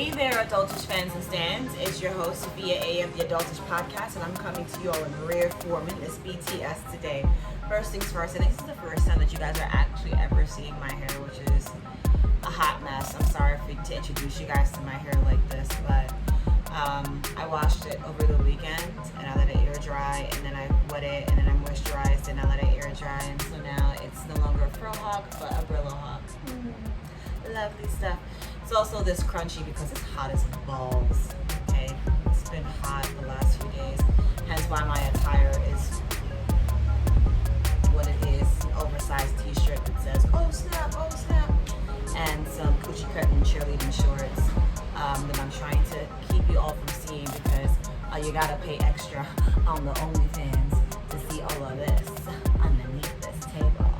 Hey there, Adult-ish fans and stands. It's your host, Afiya A of the Adult-ish podcast, and I'm coming to you all in rare form in this BTS today. First things first, I think this is the first time that you guys are actually ever seeing my hair, which is a hot mess. I'm sorry to introduce you guys to my hair like this, but I washed it over the weekend, and I let it air dry, and then I wet it, and then I moisturized, and I let it air dry, and so now it's no longer a fro hawk, but a Brillo hawk. Lovely stuff. It's also this crunchy because it's hot as balls, okay? It's been hot the last few days, hence why my attire is what it is, an oversized t-shirt that says, oh snap, and some coochie-cutting cheerleading shorts that I'm trying to keep you all from seeing because you gotta pay extra on the OnlyFans to see all of this underneath this table.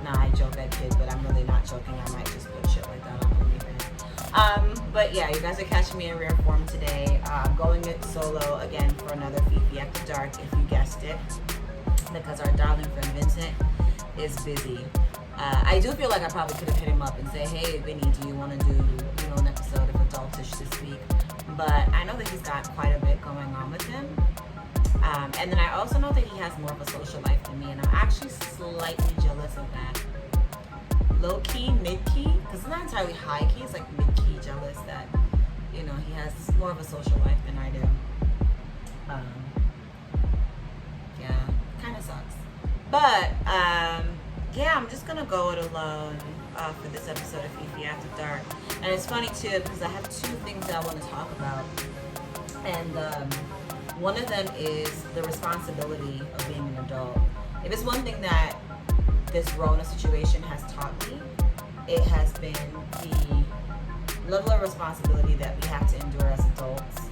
Nah, I joke at kid, but I'm really not joking. I might just put shit like that on OnlyFans. But yeah, you guys are catching me in rare form today. I'm going it solo again for another Fifi After Dark, if you guessed it, because our darling friend Vincent is busy. I do feel like I probably could have hit him up and say, hey, Vinny, do you want to do an episode of Adult-ish this week? But I know that he's got quite a bit going on with him. And then I also know that he has more of a social life than me, and I'm actually slightly jealous of that. Low-key, mid-key, because it's not entirely high-key, it's like mid-key jealous that, he has more of a social life than I do. Yeah, kind of sucks. But, yeah, I'm just going to go it alone for this episode of Fifi After Dark. And it's funny, too, because I have two things that I want to talk about. And one of them is the responsibility of being an adult. If it's one thing that this Rona situation has taught me, it has been the level of responsibility that we have to endure as adults,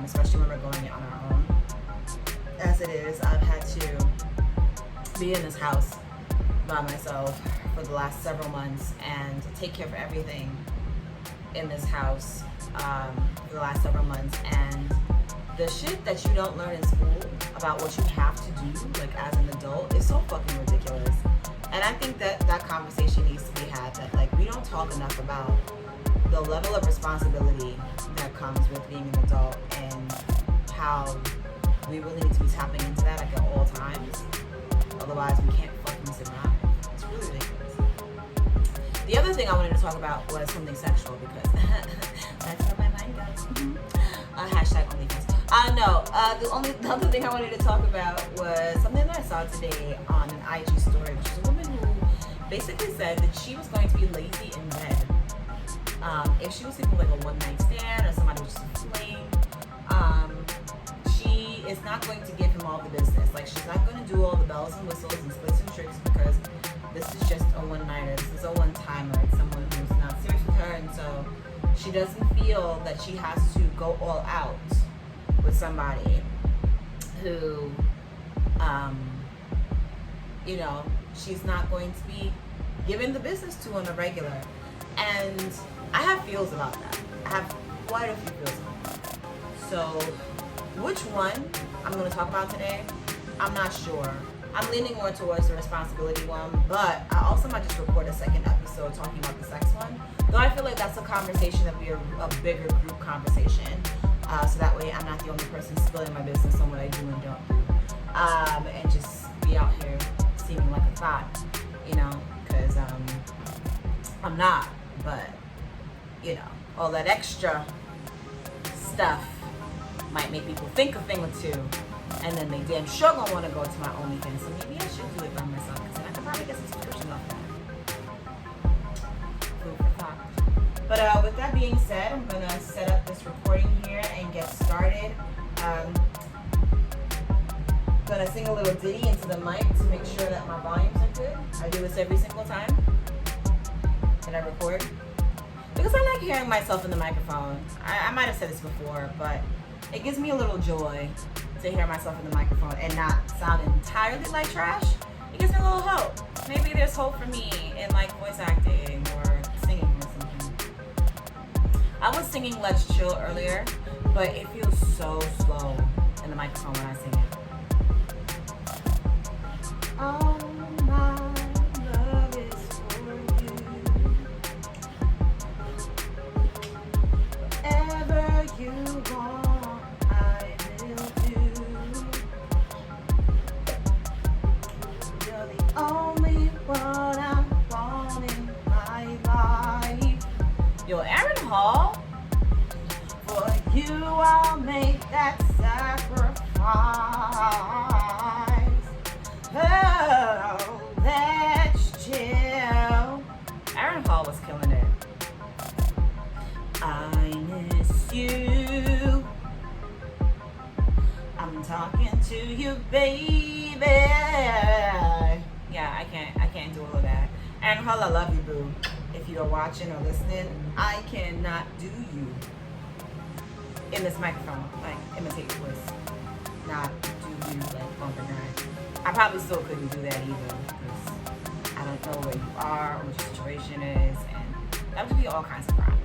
especially when we're going it on our own. As it is, I've had to be in this house by myself for the last several months and take care of everything in this house for the last several months. And the shit that you don't learn in school about what you have to do, like as an adult, is so fucking ridiculous. And I think that conversation needs to be had, that like we don't talk enough about the level of responsibility that comes with being an adult and how we really need to be tapping into that like at all times. Otherwise we can't fucking survive. It's really ridiculous. The other thing I wanted to talk about was something sexual because that's where my mind goes. Hashtag OnlyFans. The other thing I wanted to talk about was something that I saw today on an IG story, which is a woman who basically said that she was going to be lazy in bed. If she was sleeping like a one-night stand or somebody was just a fling, she is not going to give him all the business. Like, she's not going to do all the bells and whistles and splits and tricks because this is just a one-nighter. This is a one-timer. It's someone who's not serious with her, and so she doesn't feel that she has to go all out with somebody who, she's not going to be giving the business to on a regular. And I have feels about that. I have quite a few feels about that. So, which one I'm going to talk about today, I'm not sure. I'm leaning more towards the responsibility one, but I also might just record a second episode talking about the sex one. Though I feel like that's a conversation that would be a bigger group conversation. So that way I'm not the only person spilling my business on what I do and don't do. And just be out here seeming like a thought, because I'm not. But, all that extra stuff might make people think a thing or two. And then they damn sure gonna want to go to my OnlyFans. So maybe I should do it by myself because then I can probably get some subscription off that. Food for thought. But with that being said, I'm going to set up this recording here and get started. I'm going to sing a little ditty into the mic to make sure that my volumes are good. I do this every single time that I record. Because I like hearing myself in the microphone. I might have said this before, but it gives me a little joy to hear myself in the microphone and not sound entirely like trash. It gives me a little hope. Maybe there's hope for me in like voice acting or singing or something. I was singing Let's Chill earlier, but it feels so slow in the microphone when I sing it. Oh, my love is for you. Hall. For you, I'll make that sacrifice. Oh, that's chill. Aaron Hall was killing it. I miss you. I'm talking to you, baby. Yeah, I can't do all of that. Aaron Hall, I love you, boo. If you're watching or listening, I cannot do you in this microphone, like imitate your voice, not do you like bump and grind. I probably still couldn't do that either because I don't know where you are or what your situation is, and that would be all kinds of problems.